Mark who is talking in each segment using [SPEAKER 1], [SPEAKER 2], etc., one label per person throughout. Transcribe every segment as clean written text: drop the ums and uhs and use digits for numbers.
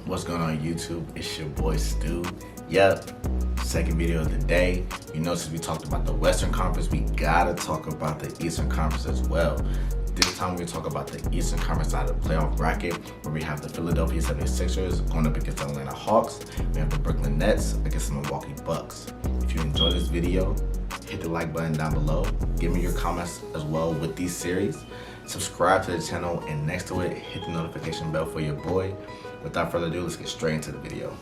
[SPEAKER 1] What's going on YouTube? It's your boy Stu. Yep, second video of the day. You know, since we talked about the Western Conference, we gotta talk about the Eastern Conference as well. This time we're gonna talk about the Eastern Conference side of the playoff bracket, where we have the Philadelphia 76ers going up against the Atlanta Hawks. We have the Brooklyn Nets against the Milwaukee Bucks. If you enjoyed this video, hit the like button down below. Give me your comments as well with these series. Subscribe to the channel, and next to it, hit the notification bell for your boy. Without further ado, let's get straight into the video.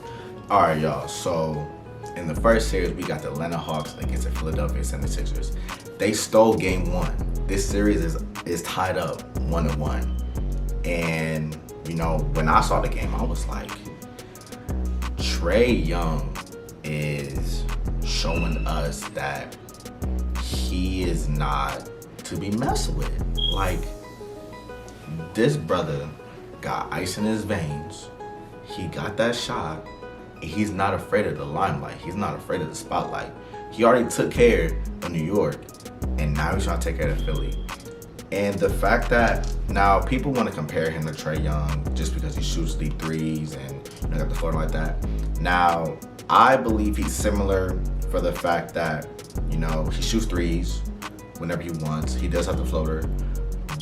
[SPEAKER 1] All right, y'all. So in the first series, we got the Atlanta Hawks against the Philadelphia 76ers. They stole game one. This series is tied up 1-1. And you know, when I saw the game, I was like, Trae Young is showing us that he is not to be messed with. Like, this brother got ice in his veins. He got that shot. He's not afraid of the limelight. He's not afraid of the spotlight. He already took care of New York, and now he's trying to take care of Philly. And the fact that now people want to compare him to Trae Young just because he shoots deep threes and got the floater like that. Now, I believe he's similar for the fact that, you know, he shoots threes whenever he wants. He does have the floater,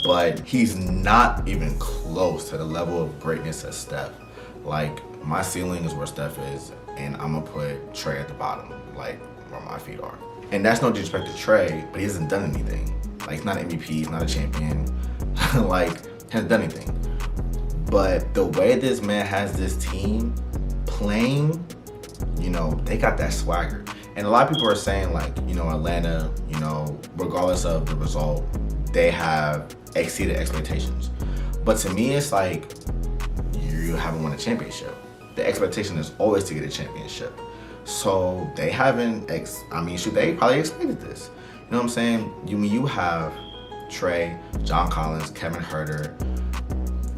[SPEAKER 1] but he's not even close to the level of greatness as Steph. Like, my ceiling is where Steph is, and I'm gonna put Trae at the bottom, like where my feet are. And that's no disrespect to Trae, but he hasn't done anything. Like, he's not an MVP, he's not a champion, like, hasn't done anything. But the way this man has this team playing, you know, they got that swagger. And a lot of people are saying, like, you know, Atlanta, you know, regardless of the result, they have exceeded expectations. But to me, it's like, you haven't won a championship. The expectation is always to get a championship. So they haven't, they probably expected this. You know what I'm saying? You have Trae, John Collins, Kevin Huerter.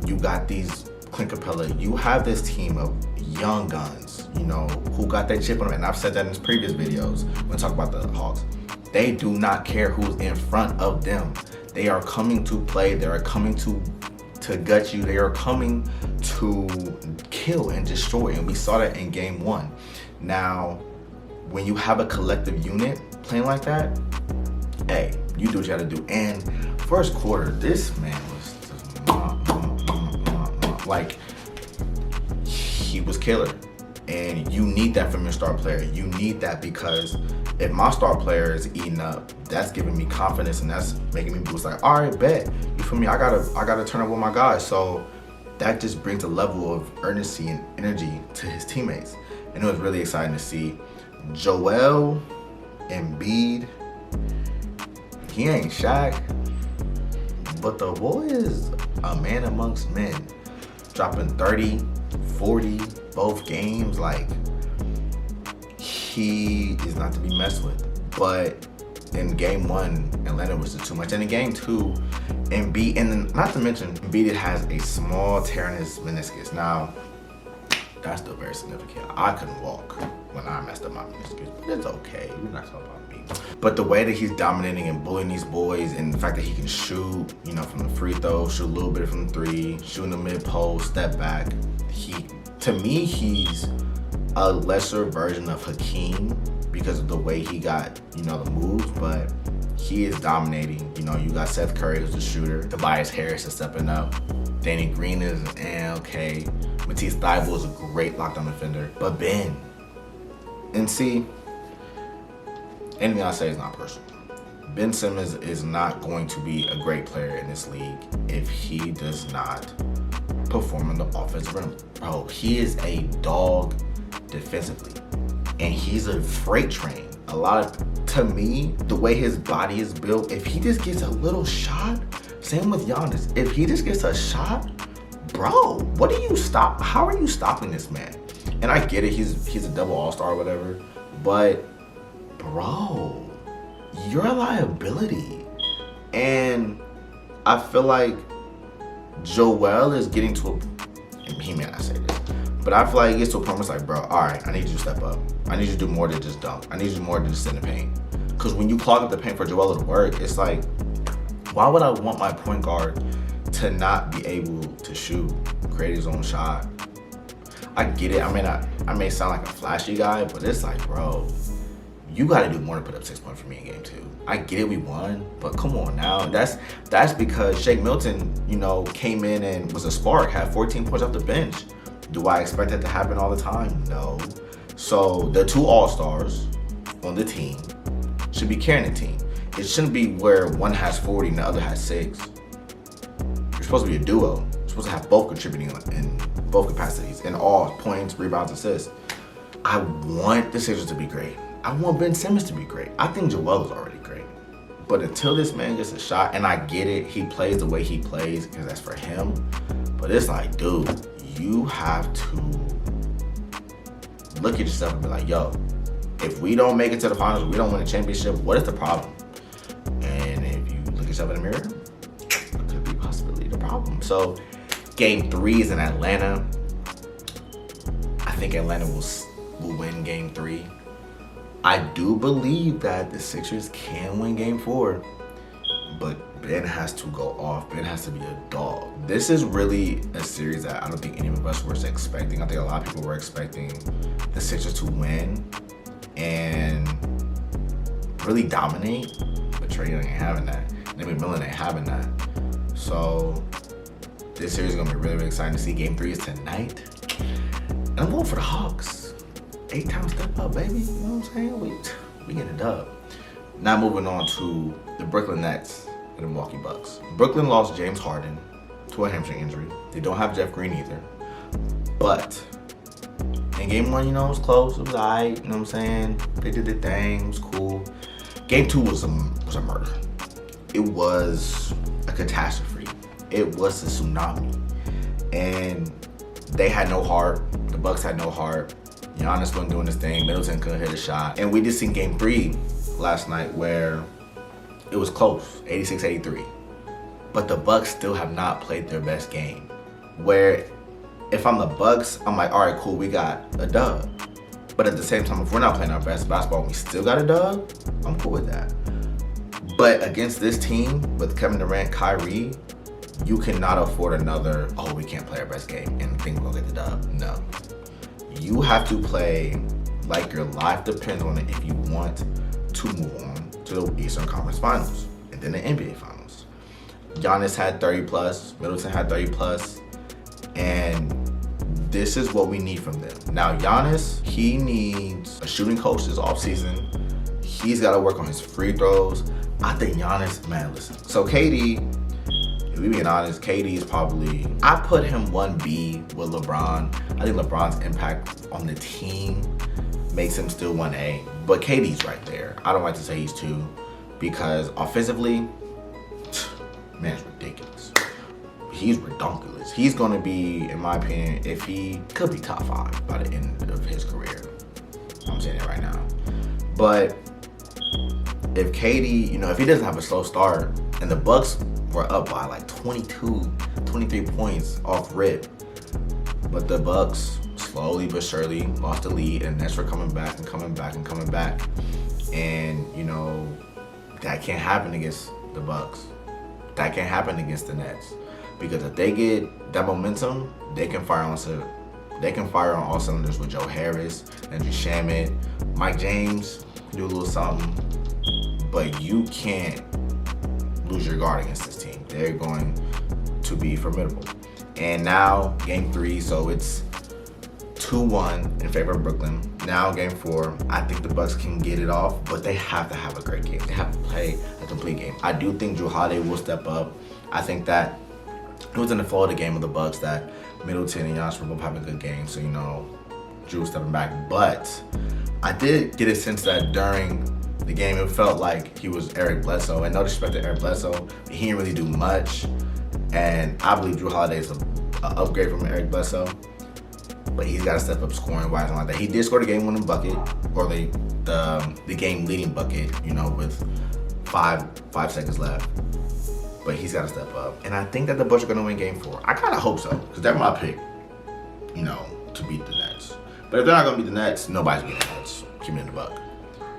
[SPEAKER 1] You got these Clint Capella. You have this team of young guns, you know, who got that chip on them. And I've said that in previous videos when I talk about the Hawks. They do not care who's in front of them. They are coming to play. They are coming to gut you. They are coming to kill and destroy. And we saw that in game one. Now, when you have a collective unit playing like that, hey, you do what you gotta do. And first quarter, this man was just like, he was killer. And you need that from your star player. You need that, because if my star player is eating up, that's giving me confidence, and that's making me boost. Like, all right, bet. You feel me? I gotta turn up with my guys. So that just brings a level of urgency and energy to his teammates. And it was really exciting to see. Joel Embiid, he ain't Shaq, but the boy is a man amongst men, dropping 30, 40 both games. Like, he is not to be messed with. But in game one, Atlanta was just too much. And in game two, Embiid, and then not to mention, Embiid has a small tear in his meniscus. Now, that's still very significant. I couldn't walk when I messed up my meniscus, but it's okay. We're not talking about me. But the way that he's dominating and bullying these boys, and the fact that he can shoot, you know, from the free throw, shoot a little bit from the three, shooting the mid post, step back. To me, he's a lesser version of Hakeem because of the way he got, you know, the moves, but he is dominating. You know, you got Seth Curry, who's a shooter. Tobias Harris is stepping up. Danny Green is okay. Matisse Thybulle is a great lockdown defender. But Ben, and see, anything I say is not personal. Ben Simmons is not going to be a great player in this league if he does not perform on the offensive rim. Bro, he is a dog defensively, and he's a freight train. To me, the way his body is built, if he just gets a little shot, same with Giannis, if he just gets a shot, bro, how are you stopping this man? And I get it, he's a double all-star or whatever, but bro, you're a liability. And I feel like Joel is getting to a, he may not say this, but I feel like he gets to a point where it's like, bro, all right, I need you to step up. I need you to do more than just dunk. I need you to do more than just sit in the paint. Because when you clog up the paint for Joel to work, it's like, why would I want my point guard to not be able to shoot, create his own shot? I get it. I may sound like a flashy guy, but it's like, bro, you got to do more than put up 6 points for me in game 2. I get it, we won, but come on now. That's because Shake Milton, you know, came in and was a spark, had 14 points off the bench. Do I expect that to happen all the time? No. So the 2 all-stars on the team should be carrying the team. It shouldn't be where one has 40 and the other has 6. You're supposed to be a duo. You're supposed to have both contributing in both capacities, in all points, rebounds, assists. I want the Sixers to be great. I want Ben Simmons to be great. I think Joel is already great. But until this man gets a shot, and I get it, he plays the way he plays because that's for him. But it's like, dude, you have to look at yourself and be like, yo, if we don't make it to the finals, if we don't win a championship, what is the problem? And if you look yourself in the mirror, it could be possibly the problem. So game 3 is in Atlanta. I think Atlanta will win game 3. I do believe that the Sixers can win game 4, but Ben has to go off. Ben has to be a dog. This is really a series that I don't think any of us were expecting. I think a lot of people were expecting the Sixers to win and really dominate, but Trae Young ain't having that. Nick McMillan ain't having that. So this series is gonna be really, really exciting to see. Game 3 is tonight. And I'm going for the Hawks. 8 times step up, baby. You know what I'm saying? We get a dub. Now moving on to the Brooklyn Nets and the Milwaukee Bucks. Brooklyn lost James Harden to a hamstring injury. They don't have Jeff Green either. But in game 1, you know, it was close. It was alright. You know what I'm saying? They did their thing. It was cool. Game 2 was a murder. It was a catastrophe. It was a tsunami. And they had no heart. The Bucks had no heart. Giannis wasn't doing his thing. Middleton couldn't hit a shot. And we just seen game 3 last night where it was close, 86-83. But the Bucks still have not played their best game. Where if I'm the Bucks, I'm like, all right, cool, we got a dub. But at the same time, if we're not playing our best basketball and we still got a dub, I'm cool with that. But against this team with Kevin Durant, Kyrie, you cannot afford another, oh, we can't play our best game and think we're gonna get the dub. No. You have to play like your life depends on it if you want to move on to the Eastern Conference Finals and then the NBA Finals. Giannis had 30 plus, Middleton had 30 plus, and this is what we need from them. Now Giannis, he needs a shooting coach this offseason. He's got to work on his free throws. I think Giannis, man, listen. So KD, if we being honest, KD is probably, I put him 1B with LeBron. I think LeBron's impact on the team makes him still 1A, but KD's right there. I don't like to say he's 2 because offensively, man, it's ridiculous. He's redonkulous. He's gonna be, in my opinion, if he could be top 5 by the end of his career. I'm saying it right now. But if KD, you know, if he doesn't have a slow start and the Bucks were up by like 22, 23 points off rip, but the Bucks slowly but surely lost the lead and Nets were coming back and coming back and coming back. And, you know, that can't happen against the Bucks. That can't happen against the Nets. Because if they get that momentum, they can fire on all cylinders with Joe Harris, Andrew Shamet, Mike James, do a little something. But you can't lose your guard against this team. They're going to be formidable. And now, game 3, so it's 2-1 in favor of Brooklyn. Now, game 4, I think the Bucks can get it off, but they have to have a great game. They have to play a complete game. I do think Jrue Holiday will step up. I think that it was in the flow of the game of the Bucks that Middleton and Giannis were both having a good game, so, you know, Jrue was stepping back. But I did get a sense that during the game, it felt like he was Eric Bledsoe. And no disrespect to Eric Bledsoe, he didn't really do much. And I believe Jrue Holiday is an upgrade from Eric Bledsoe. But he's got to step up scoring wise and like that. He did score the game-winning bucket, or the game-leading bucket, you know, with five seconds left. But he's got to step up. And I think that the Bucks are going to win game 4. I kind of hope so, because they're my pick, you know, to beat the Nets. But if they're not going to beat the Nets, nobody's beating the Nets. Keep it in the Buck.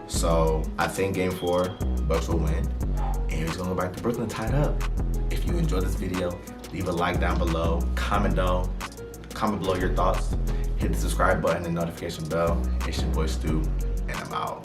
[SPEAKER 1] So I think game 4, Bucks will win. And he's going to go back to Brooklyn tied up. If you enjoyed this video, leave a like down below. Comment below your thoughts. Hit the subscribe button and notification bell. It's your boy Stu, and I'm out.